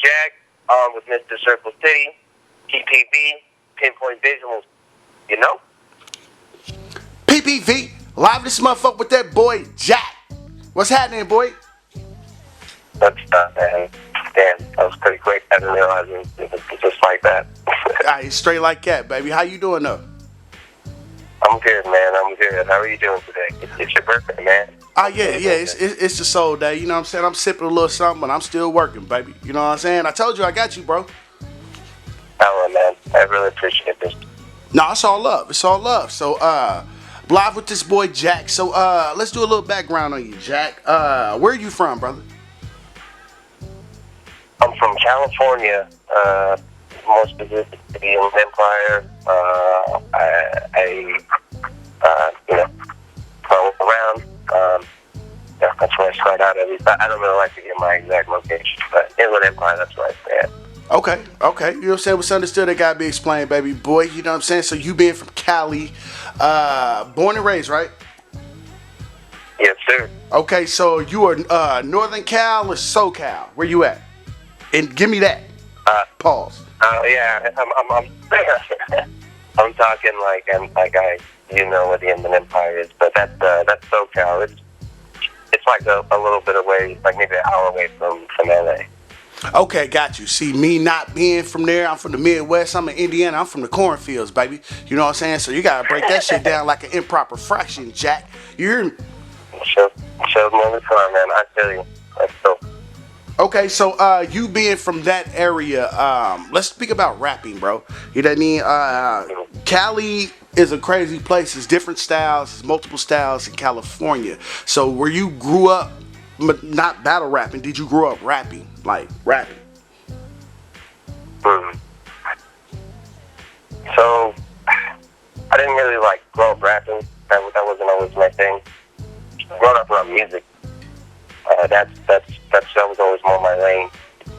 Jack, on with Mr. Circle City, TPV, Pinpoint Visuals. You know? PPV, live this motherfucker with that boy Jack. What's happening, boy? That's man. Damn, that was pretty quick. I didn't realize it was just like that. Alright, straight like that, baby. How you doing though? I'm good, man. I'm good. How are you doing today? It's your birthday, man. Yeah. It's the soul day. You know what I'm saying? I'm sipping a little something, but I'm still working, baby. You know what I'm saying? I told you I got you, bro. Hello, man. I really appreciate this. No, it's all love. It's all love. So, live with this boy Jack. So, let's do a little background on you, Jack. Where are you from, brother? I'm from California, more specifically in Empire. Go around. That's where I start out at least. I don't really like to get my exact location, but Inland Empire, that's where I stay at. Okay. You know what I'm saying? What's understood, that gotta be explained, baby boy. You know what I'm saying? So, you being from Cali, born and raised, right? Yes, sir. Okay, so you are Northern Cal or SoCal? Where you at? And give me that. Pause. Yeah, I'm talking you know what the Inland Empire is, but that's SoCal. It's like a little bit away, like maybe an hour away from LA. Okay, got you. See, me not being from there, I'm from the Midwest, I'm in Indiana, I'm from the cornfields, baby. You know what I'm saying? So you gotta break that shit down like an improper fraction, Jack. You hear me? Shows me all the time, man. I tell you. That's so. Okay, so you being from that area, let's speak about rapping, bro. You know what I mean? Cali is a crazy place. It's different styles, it's multiple styles in California. So where you grew up, not battle rapping, did you grow up rapping? Like rapping? So I didn't really grow up rapping. That wasn't always my thing. Growing up around music, that was always more my lane.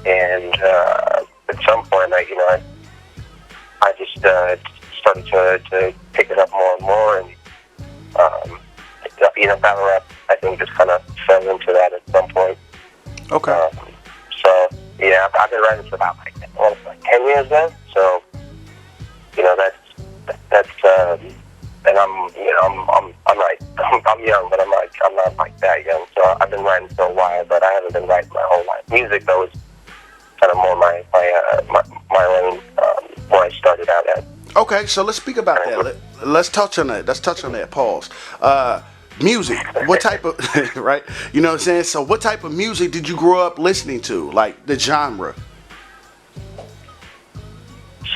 And at some point, I just started to pick it up more and more, and battle rap, I think, just kind of fell into that at some point. Okay. So yeah, I've been writing for about 10 years now. So that's and I'm young, but I'm not like that young. So I've been writing for a while, but I haven't been writing my whole life. Music though is kind of more my lane, where I started out at. Okay, so let's speak about that. Let's touch on that. Let's touch on that. Pause. Music. What type of right? You know what I'm saying? So what type of music did you grow up listening to? Like the genre?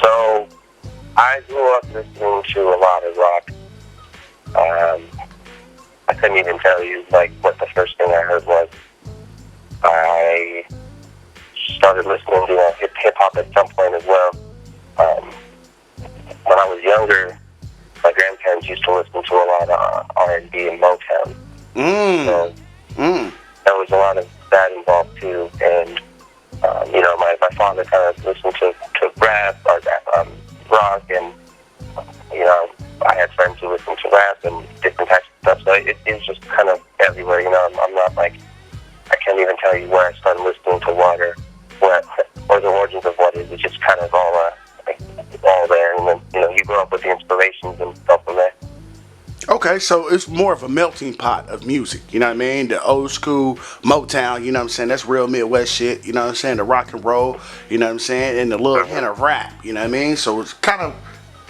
So I grew up listening to a lot of rock. I couldn't even tell you what the first thing I heard was. I started listening to hip hop at some point as well. When I was younger, my grandparents used to listen to a lot of R&B and Motown. So there was a lot of that involved too. And my father kind of listened to rap or rock, and I had friends who listened to rap and different types of stuff. So it was just kind of everywhere. I'm not I can't even tell you where I started listening to what or the origins of what is. It's just kind of all there, and then you grow up with the inspirations and stuff from there. Okay, so it's more of a melting pot of music, you know what I mean? The old school Motown, you know what I'm saying? That's real Midwest shit, you know what I'm saying? The rock and roll, you know what I'm saying? And the little hint of rap, you know what I mean? So it's kind of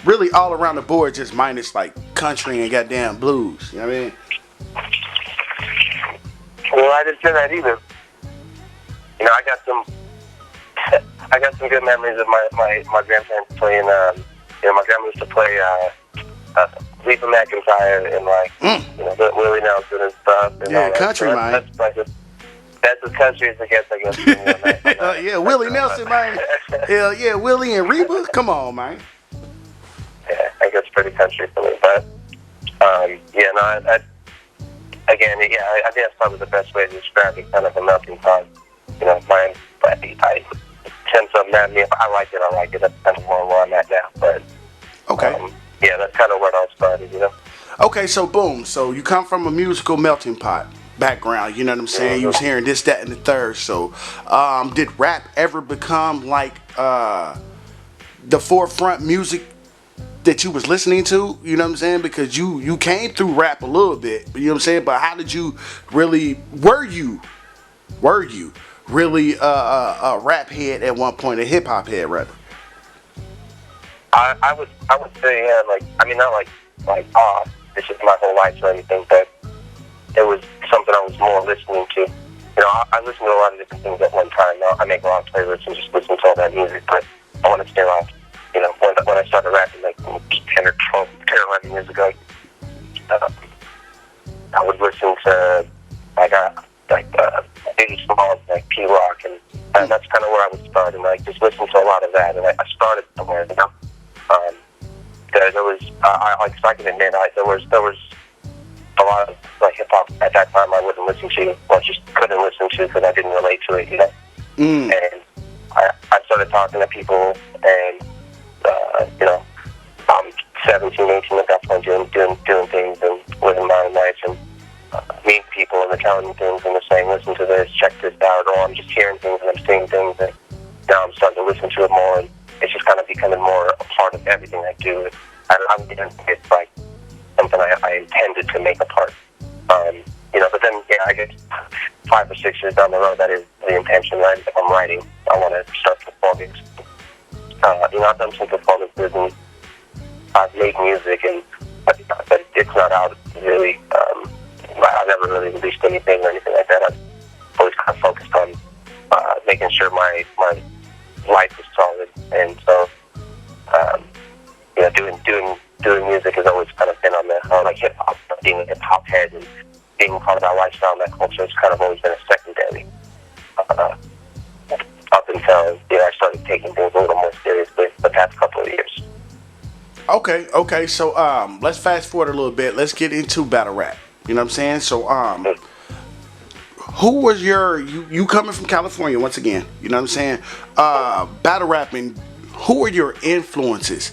really all around the board, just minus country and goddamn blues, you know what I mean? Well, I didn't say that either. I got some good memories of my grandparents playing. My grandma used to play Lisa McIntyre and Willie Nelson and stuff. And yeah, country, man. That's as country as it gets, I guess. Yeah, Willie Nelson, man. Hell yeah, Willie and Reba. Come on, man. Yeah, I guess pretty country for me, but I think that's probably the best way to describe it. Kind of a melting pot. I 10 something at me. If I like it. That's kind of more where I'm at now. But okay. That's kind of where it all started, Okay, so boom. So you come from a musical melting pot. background. You know what I'm saying? You was hearing this, that, and the third. So, did rap ever become like the forefront music that you was listening to? You know what I'm saying? Because you came through rap a little bit. You know what I'm saying? But how did you really? Were you really a rap head at one point, a hip hop head rather? I would say, yeah, like, I mean, not like this is my whole life or anything, but it was something I was more listening to. You know, I listen to a lot of different things at one time. Now, I make a lot of playlists and just listen to all that music, but I want to stay around. You know, when I started rapping like 10 or 12, 10 or 11 years ago, I would listen to Biggie Smalls, like P-Rock, and that's kind of where I would start, and like just listen to a lot of that, and I started somewhere, you know. There was, I can admit, there was a lot of like hip hop at that time I wouldn't listen to, or just couldn't listen to because I didn't relate to it, you know. And I started talking to people, and you know, I'm 17, 18 at that point, doing things and living my own life, and meeting people and they're telling me things and they're saying, listen to this, check this out, or I'm just hearing things and I'm seeing things, and now I'm starting to listen to it more, and it's just kind of becoming more a part of everything I do. I'm it's like something I intended to make a part. You know, but then, yeah, I guess 5 or 6 years down the road, that is the intention, right? If I'm writing, I want to start performing. You know, I've done some performances and I've made music, but it's not out really. I've never really released anything or anything like that. I've always kind of focused on making sure my life is solid, and so you know, doing music has always kind of been on the like hip hop, being a hip hop head and being part of that lifestyle and that culture has kind of always been a secondary. Up until I started taking things a little more seriously the past couple of years. Okay. So let's fast forward a little bit. Let's get into battle rap. You know what I'm saying? So who was you coming from California once again? You know what I'm saying? Battle rapping. Who are your influences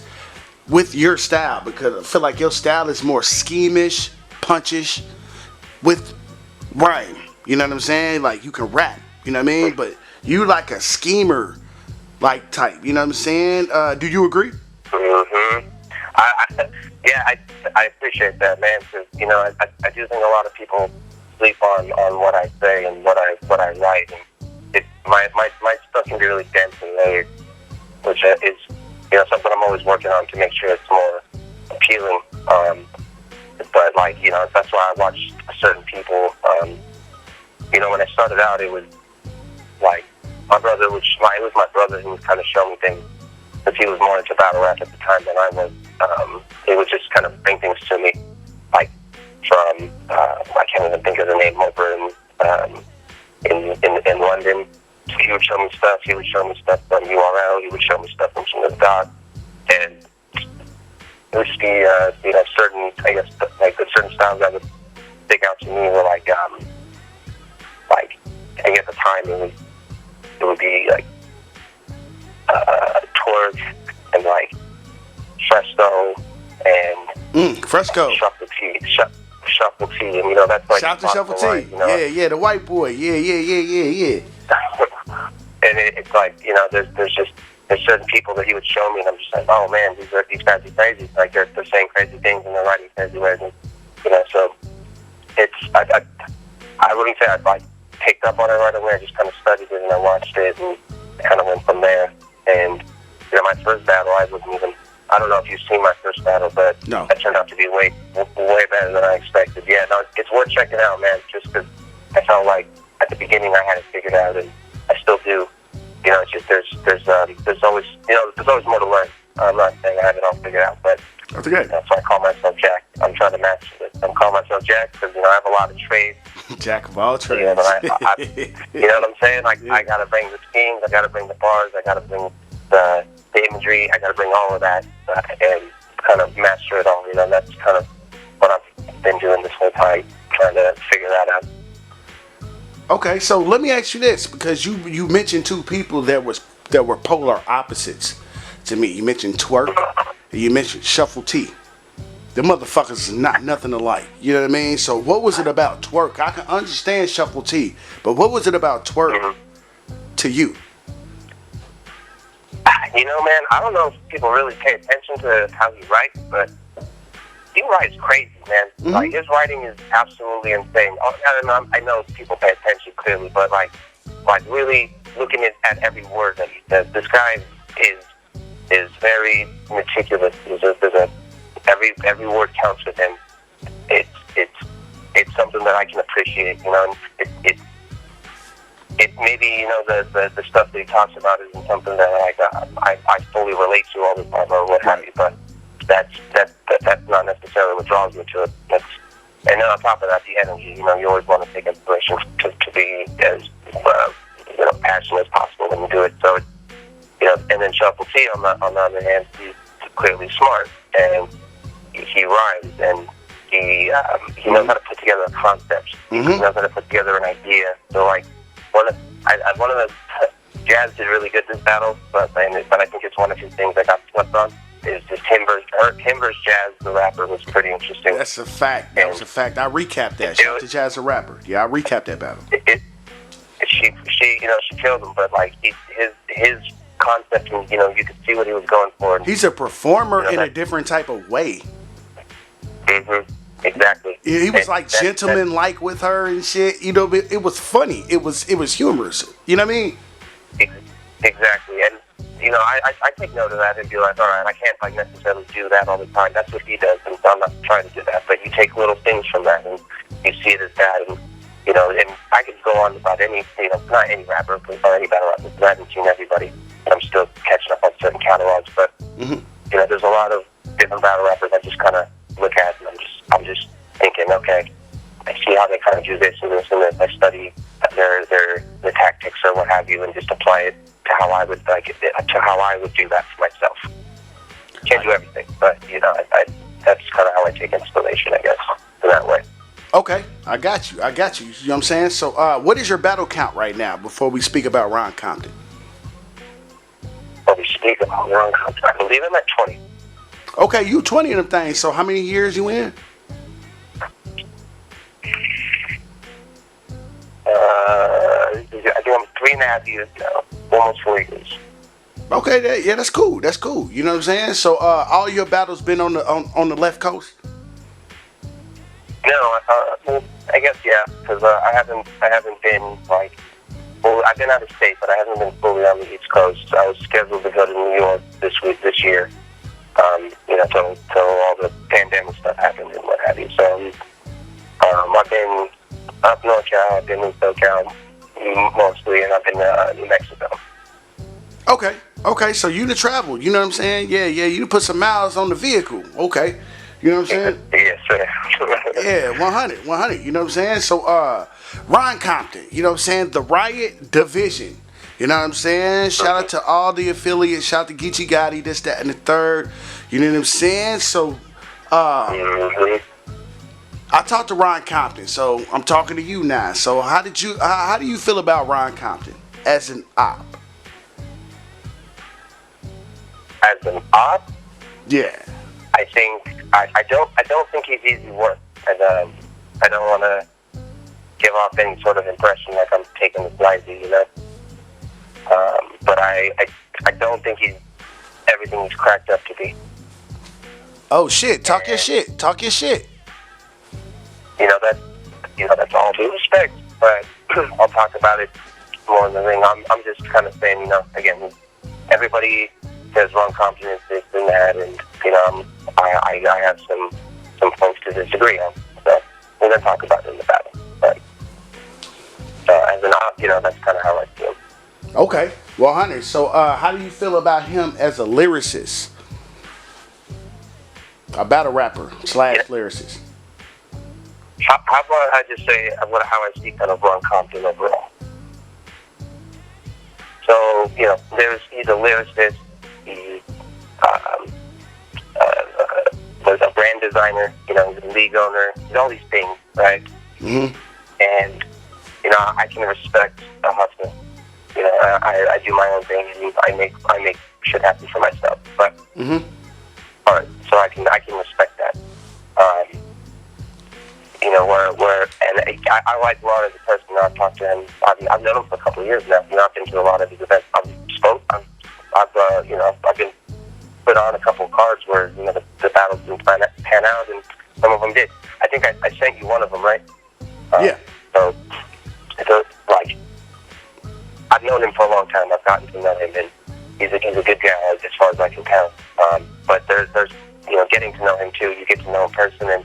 with your style? Because I feel like your style is more schemish, punchish, with rhyme. You know what I'm saying? Like you can rap. You know what I mean? But you like a schemer like type. You know what I'm saying? Do you agree? Mm-hmm. I appreciate that, man. Because you know, I do think a lot of people sleep on what I say and what I write. And my stuff can be really dense and layered, which is something I'm always working on to make sure it's more appealing. But like that's why I watch certain people. When I started out, it was like my brother. It was my brother who would kind of show me things, because he was more into battle rap at the time than I was. He would just kind of bring things to me, like from I can't even think of the name, over in London. So he would show me stuff. He would show me stuff from URL. He would show me stuff from God, and it would just be certain, I guess, like the certain styles that would stick out to me were like I think at the time it would be like Twerk and like Fresco and Fresco. Shuffle T, and that's like shout to Shuffle T. Yeah, the white boy. Yeah. And it's like there's certain people that he would show me, and I'm just like, oh man, these guys are crazy. Like they're saying crazy things and they're writing crazy words, and so it's I wouldn't say I'd like picked up on it right away. I just kind of studied it and I watched it and kind of went from there. And my first battle, I don't know if you've seen my first battle, but no. That turned out to be way better than I expected. Yeah, no, it's worth checking out, man. Just because I felt like at the beginning I had it figured out, and I still do. It's just there's always more to learn. I'm not saying I have it all figured out, but that's okay. That's why I call myself Jack. I'm trying to match it. I'm calling myself Jack because I have a lot of trades. Jack of all trades. You know what I'm saying? Like I gotta bring the schemes, I gotta bring the bars, I gotta bring the imagery, I gotta bring all of that and kind of master it all. That's kind of what I've been doing this whole time, trying to figure that out. Okay, so let me ask you this, because you mentioned two people that were polar opposites to me. You mentioned Twerk and you mentioned Shuffle T. the motherfuckers is not nothing alike. You know what I mean? So what was it about Twerk? I can understand Shuffle T, but what was it about Twerk to you? You know, man, I don't know if people really pay attention to how he writes, but he writes crazy, man. Like, his writing is absolutely insane. I know people pay attention clearly, but like really looking at every word that he says, this guy is very meticulous. Every word counts with him. It's something that I can appreciate, you know. And it maybe, you know, the stuff that he talks about isn't something that I fully relate to all the time or what have you, but that's not necessarily what draws me to it. And then on top of that, the energy. You know, you always want to take inspiration to be as you know, passionate as possible when you do it. So, you know, and then Shuffle T on the other hand, he's clearly smart and he rhymes and he knows how to put together a concept. He knows how to put together an idea. So like one of the Jazz did really good this battle, but I think it's one of his things I got swept on. Is just Timber's Jazz, the rapper, was pretty interesting. That's a fact. That was a fact. I recapped that. Shout out to Jazz, the rapper. Yeah, I recapped that battle. She killed him, but like his concept, and you know, you could see what he was going for. He's a performer in a different type of way. Exactly. He was like gentleman-like with her and shit. You know, it was funny. It was humorous. You know what I mean? Exactly. And you know, I take note of that and be like, all right, I can't like necessarily do that all the time. That's what he does, and I'm not trying to do that. But you take little things from that, and you see it as that, and you know, and I could go on about any, you know, not any rapper, or any battle rapper. I haven't seen everybody. I'm still catching up on certain catalogs, but you know, there's a lot of different battle rappers I just kind of look at, and I'm just thinking, okay, I see how they kind of do this and this and this. I study their tactics or what have you, and just apply it to how I would like it, to how I would do that for myself. Can't do everything, but you know, that's kind of how I take inspiration, I guess, in that way. Okay, I got you. You know what I'm saying? So, what is your battle count right now before we speak about Ron Compton? Before we speak about Ron Compton, I believe I'm at 20. Okay, you 20 of them things. So, how many years you in? I think I'm 3.5 years now, almost 4 years. Okay, that's cool. That's cool. You know what I'm saying? So, all your battles been on the left coast? No, well, I guess yeah, because I haven't been like, well, I've been out of state, but I haven't been fully on the East Coast. I was scheduled to go to New York this year, you know, till all the pandemic stuff happened and what have you. So, I've been up NorCal, I've been in SoCal mostly, and I've been New Mexico. Okay, so you to travel, you know what I'm saying? Yeah, you to put some miles on the vehicle. Okay, you know what I'm saying? Yes, sir. Yeah, 100, you know what I'm saying? So, Ron Compton, you know what I'm saying? The Riot Division, you know what I'm saying? Shout out to all the affiliates, shout out to Geechee Gotti, this, that, and the third, you know what I'm saying? So, I talked to Ron Compton, so I'm talking to you now. So, how do you feel about Ron Compton as an op? As an op? Yeah. I think I don't think he's easy work, and I don't want to give off any sort of impression like I'm taking this lightly, you know. But I don't think he's everything he's cracked up to be. Oh shit! Talk your shit. You know that's all due respect, but I'll talk about it more in the ring. I'm just kind of saying, you know, again, everybody says Ron Compton is this and that, and you know, I have some points to disagree on. So we're gonna talk about it in the battle. But as an op, you know, that's kind of how I feel. Okay, well, Hunter. So how do you feel about him as a lyricist, a battle rapper / lyricist? How about I just say how I see kind of Ron Compton overall? So, you know, he's a lyricist. He's was a brand designer. You know, he's a league owner. He's all these things, right? And you know, I can respect a hustle. You know, I do my own thing, and I make shit happen for myself. But all right, so I can respect that. and I like Ron as a person. I've talked to him. I've known him for a couple of years now. I've been to a lot of his events. I've been put on a couple of cards where the battles didn't pan out, and some of them did. I think I sent you one of them, right? Yeah. So like, I've known him for a long time. I've gotten to know him, and he's a good guy as far as I can tell. But there's getting to know him too. You get to know a person, and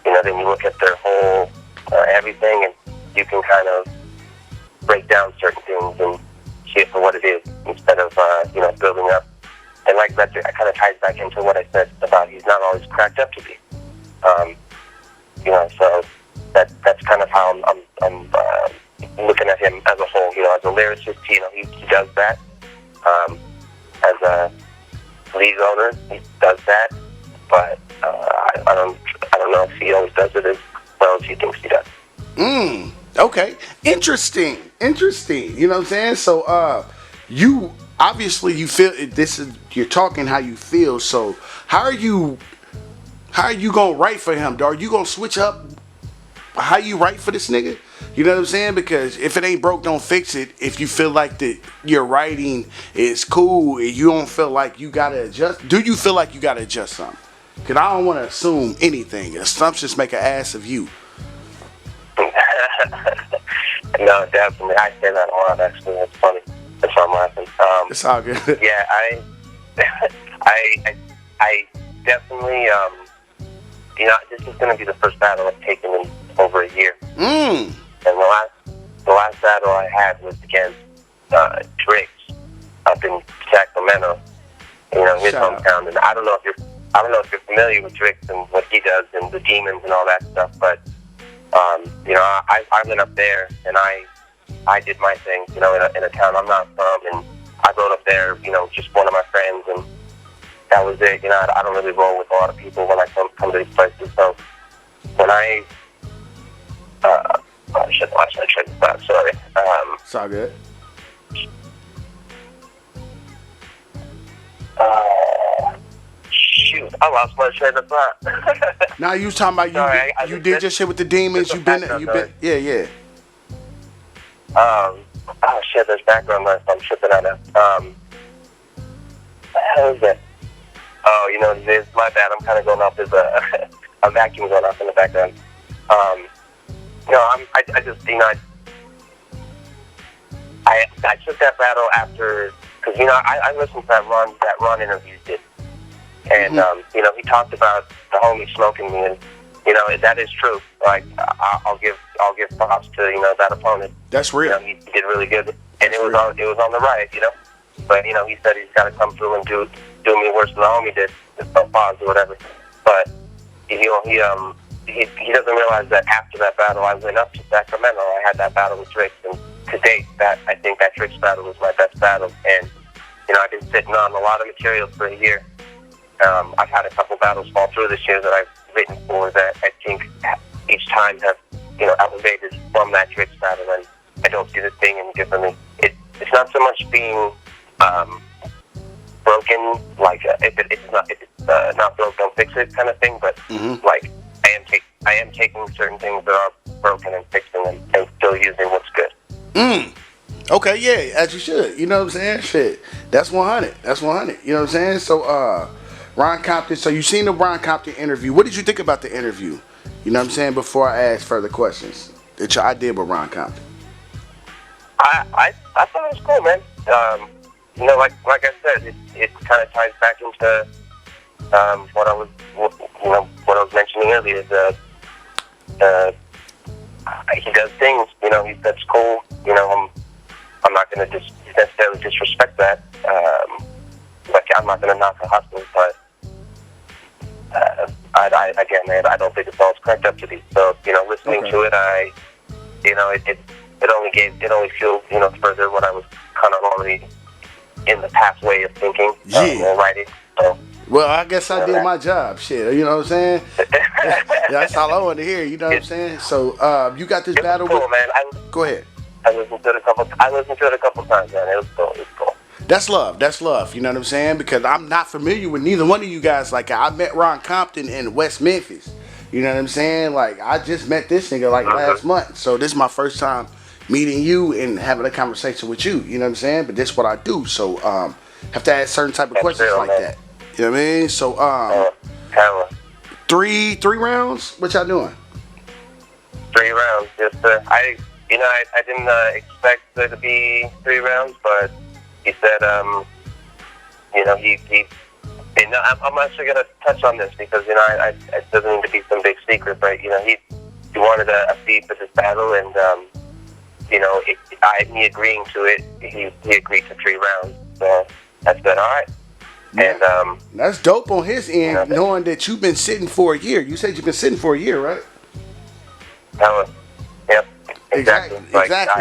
then you look at their whole everything, and you can kind of break down certain things and see it for what it is instead of building up. And like that kind of ties back into what I said about he's not always cracked up to be. So that's kind of how I'm looking at him as a whole. As a lyricist, he does that. As a league owner, he does that. But I don't know if he always does it as well as he thinks he does. Okay. Interesting. You know what I'm saying? So you obviously you feel you're talking how you feel. So how are you gonna write for him? Are you gonna switch up how you write for this nigga? You know what I'm saying? Because if it ain't broke, don't fix it. If you feel like that your writing is cool and you don't feel like you gotta adjust, do you feel like you gotta adjust something? Because I don't want to assume anything. Assumptions make an ass of you. No, definitely. I say that a lot, actually. It's funny. That's why I'm laughing. It's all good. Yeah, I definitely, this is going to be the first battle I've taken in over a year. And the last battle I had was against Drake up in Sacramento, his hometown. And I don't know if you're familiar with Drake and what he does and the demons and all that stuff, but I went up there and I did my thing, in a town I'm not from, and I rode up there, just one of my friends, and that was it. I don't really roll with a lot of people when I come to these places. So when I shouldn't watch that shit. Sorry. It's all good. Shoot, I lost my train of thought. Now you was talking about you did your shit with the demons. You've been yeah. Oh shit, there's background noise. I'm tripping out of. What the hell is that? Oh, it's my bad. I'm kind of going off. There's a vacuum going off in the background. I took that battle after, because I listened to that Ron interview you did, and he talked about the homie smoking me, and that is true. Like I'll give props to that opponent. That's real. He did really good, and it was on the Riot, But he said he's got to come through and do me worse than the homie did, just no pause or whatever. But he doesn't realize that after that battle, I went up to Sacramento. I had that battle with Drake, and to date, I think that Drake's battle was my best battle. And I've been sitting on a lot of material for a year. I've had a couple battles fall through this year that I've written for that I think each time have elevated from that Drake's battle, and I don't see this being any differently. It's not so much being broken, like if it's not broke, don't fix it kind of thing. But like I am taking certain things that are broken and fixing them and still using what's good. Okay, yeah, as you should. You know what I'm saying? Shit, that's 100. That's 100. You know what I'm saying? So, Ron Compton. So you seen the Ron Compton interview? What did you think about the interview? You know what I'm saying? Before I ask further questions, I did with Ron Compton. I thought it was cool, man. Like I said, it kind of ties back into what I was mentioning earlier. He does things, that's cool. I'm not going to necessarily disrespect that. Like I'm not going to knock the hustle, but I don't think it's all it's cracked up to be. So listening to it, it only fueled further what I was kind of already in the pathway of thinking and writing. So. Well, I guess I did my job. Shit, you know what I'm saying? That's all I want to hear. You know what I'm saying? So, you got this battle. Cool, man. Go ahead. I listened to it a couple times, man. It was cool. That's love. That's love. You know what I'm saying? Because I'm not familiar with neither one of you guys. Like I met Ron Compton in West Memphis. You know what I'm saying? Like, I just met this nigga like last month. So this is my first time meeting you and having a conversation with you. You know what I'm saying? But this is what I do. So have to ask certain type of questions like that. You know what I mean? So three rounds? What y'all doing? 3 rounds. Just I didn't expect there to be 3 rounds, but he said and I'm actually gonna touch on this because it doesn't need to be some big secret, but he wanted a fee for this battle, and me agreeing to it, he agreed to 3 rounds. So I said, all right. Yeah. And that's dope on his end, knowing that you've been sitting for a year. You said you've been sitting for a year, right? Yep. Exactly.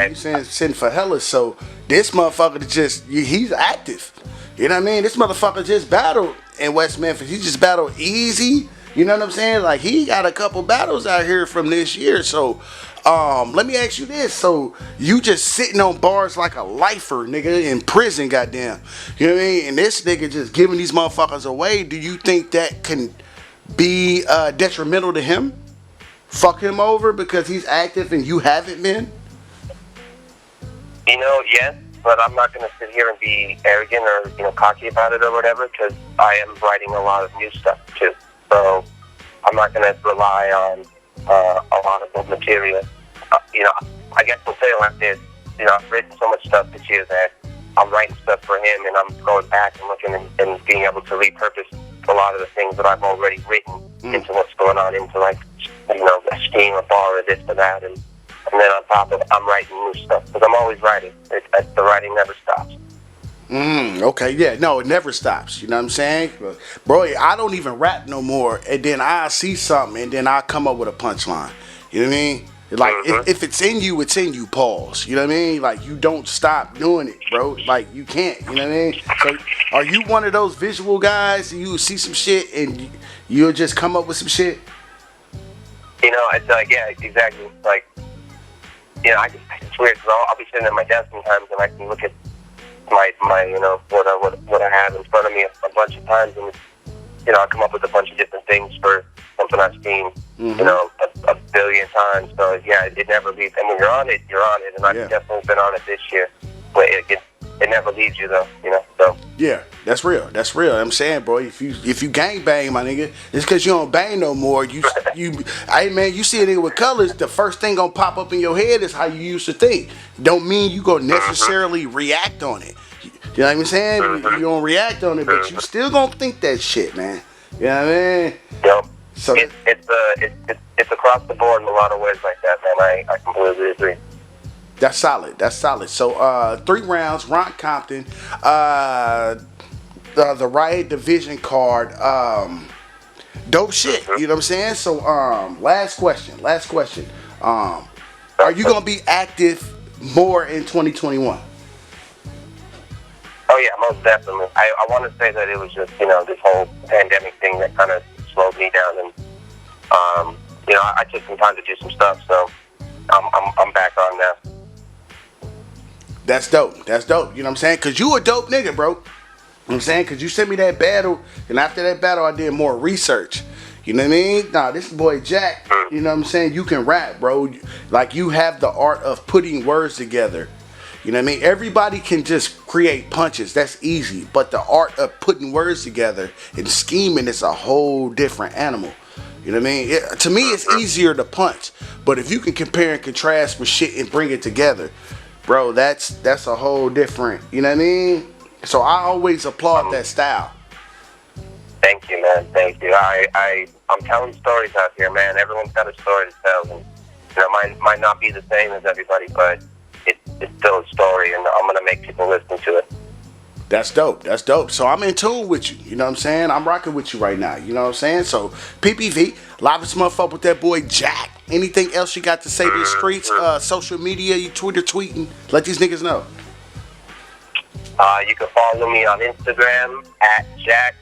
You saying sitting for hella. So this motherfucker he's active. You know what I mean? This motherfucker just battled in West Memphis. He just battled easy. You know what I'm saying? Like, he got a couple battles out here from this year. So let me ask you this. So you just sitting on bars like a lifer, nigga, in prison, goddamn. You know what I mean? And this nigga just giving these motherfuckers away. Do you think that can be detrimental to him? Fuck him over because he's active and you haven't been? Yes, but I'm not going to sit here and be arrogant or cocky about it or whatever, because I am writing a lot of new stuff too. So I'm not going to rely on a lot of old material. I guess I'll say it like this. I've written so much stuff this year that I'm writing stuff for him, and I'm going back and looking and being able to repurpose a lot of the things that I've already written into what's going on, into like a scheme, a bar, or this or that, and then on top of it, I'm writing new stuff because I'm always writing. The writing never stops. Okay, yeah, no, it never stops. You know what I'm saying? Bro, I don't even rap no more, and then I see something, and then I come up with a punchline. You know what I mean? Like, if it's in you, it's in you, pause. You know what I mean? Like, you don't stop doing it, bro. Like, you can't, you know what I mean? So, are you one of those visual guys, you see some shit, and you'll just come up with some shit? It's like, yeah, exactly. Like, it's weird, because I'll be sitting at my desk sometimes, and I can look at my what I have in front of me a bunch of times, and I come up with a bunch of different things for something I've seen a billion times. So yeah, it never leaves. And when you're on it, and I've definitely been on it this year. But it never leaves you though, So yeah, that's real. I'm saying, bro, if you gang bang, my nigga, it's because you don't bang no more. Hey man, you see a nigga with colors, the first thing gonna pop up in your head is how you used to think. Don't mean you gonna necessarily react on it. You know what I'm saying? You don't react on it, but you still gonna think that shit, man. You know what I mean? Yep. So it's across the board in a lot of ways like that, man. I completely agree. That's solid. So 3 rounds, Ron Compton, the Riot Division card, dope shit. You know what I'm saying? So last question. Are you gonna be active more in 2021? Oh yeah, most definitely. I want to say that it was just this whole pandemic thing that kind of slowed me down, and I took some time to do some stuff, so I'm back on now. That's dope. You know what I'm saying? Cause you a dope nigga, bro. You know what I'm saying? Cause you sent me that battle, and after that battle, I did more research. You know what I mean? Nah, this boy Jack. You know what I'm saying? You can rap, bro. Like, you have the art of putting words together. You know what I mean? Everybody can just create punches. That's easy. But the art of putting words together and scheming is a whole different animal. You know what I mean? To me, it's easier to punch. But if you can compare and contrast with shit and bring it together, bro, that's a whole different, you know what I mean? So I always applaud that style. Thank you, man. Thank you. I'm telling stories out here, man. Everyone's got a story to tell. And, mine might not be the same as everybody, but it's still a story, and I'm going to make people listen to it. That's dope. So I'm in tune with you. You know what I'm saying? I'm rocking with you right now. You know what I'm saying? So PPV, live this motherfucker with that boy Jack. Anything else you got to say to the streets? Social media, you tweeting? Let these niggas know. You can follow me on Instagram at Jack__.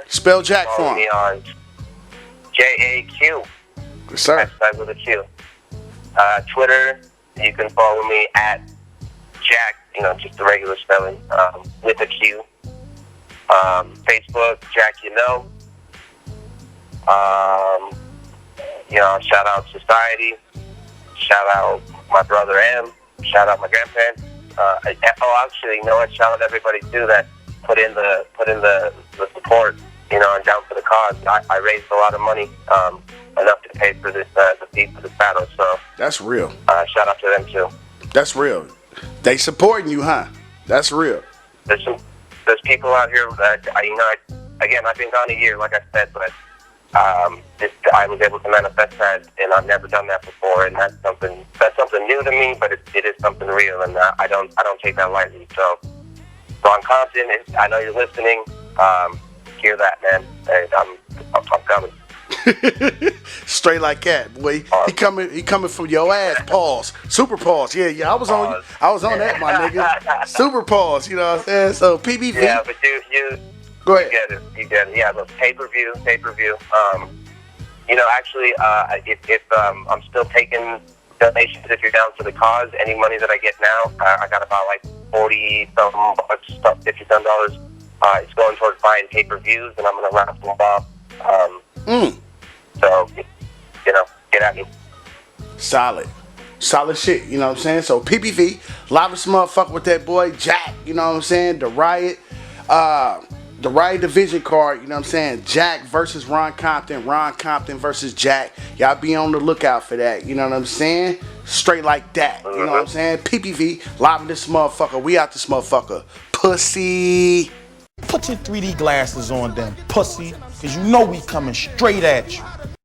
Spell Jack for him. Follow me on JAQ. Yes, sir. Hashtag with a Q. Twitter, you can follow me at Jack, just the regular spelling, with a Q. Facebook, Jack, You know, shout out Society. Shout out my brother M. Shout out my grandparents. Actually, you know what? Shout out everybody too that put in the support. You know, and down for the cause. I raised a lot of money, enough to pay for this the fee for this battle. So that's real. Shout out to them too. That's real. They supporting you, huh? That's real. There's people out here that again, I've been gone a year, like I said, but I was able to manifest that, and I've never done that before, and that's something new to me, but it is something real, and I don't take that lightly. So on Compton, I know you're listening. Hear that, man. I'm coming. Straight like that, boy. He coming from your ass. Pause. Super pause. Yeah. I was on that, my nigga. Super pause. You know what I'm saying? So PBV. Yeah, but you go ahead. You get it. Yeah, the pay-per-view. You know, actually, if I'm still taking donations, if you're down for the cause, any money that I get now, I got about like $40-something, $50-some. It's going towards buying pay-per-views, and I'm going to wrap them up. So, you know, get at me. Solid shit, you know what I'm saying? So PPV, loudest motherfucker with that boy, Jack, you know what I'm saying? The Riot division card, you know what I'm saying? Jack versus Ron Compton versus Jack. Y'all be on the lookout for that, you know what I'm saying? Straight like that, you know what I'm saying? PPV, live this motherfucker, we out this motherfucker. Pussy. Put your 3D glasses on then, pussy, because you know we coming straight at you.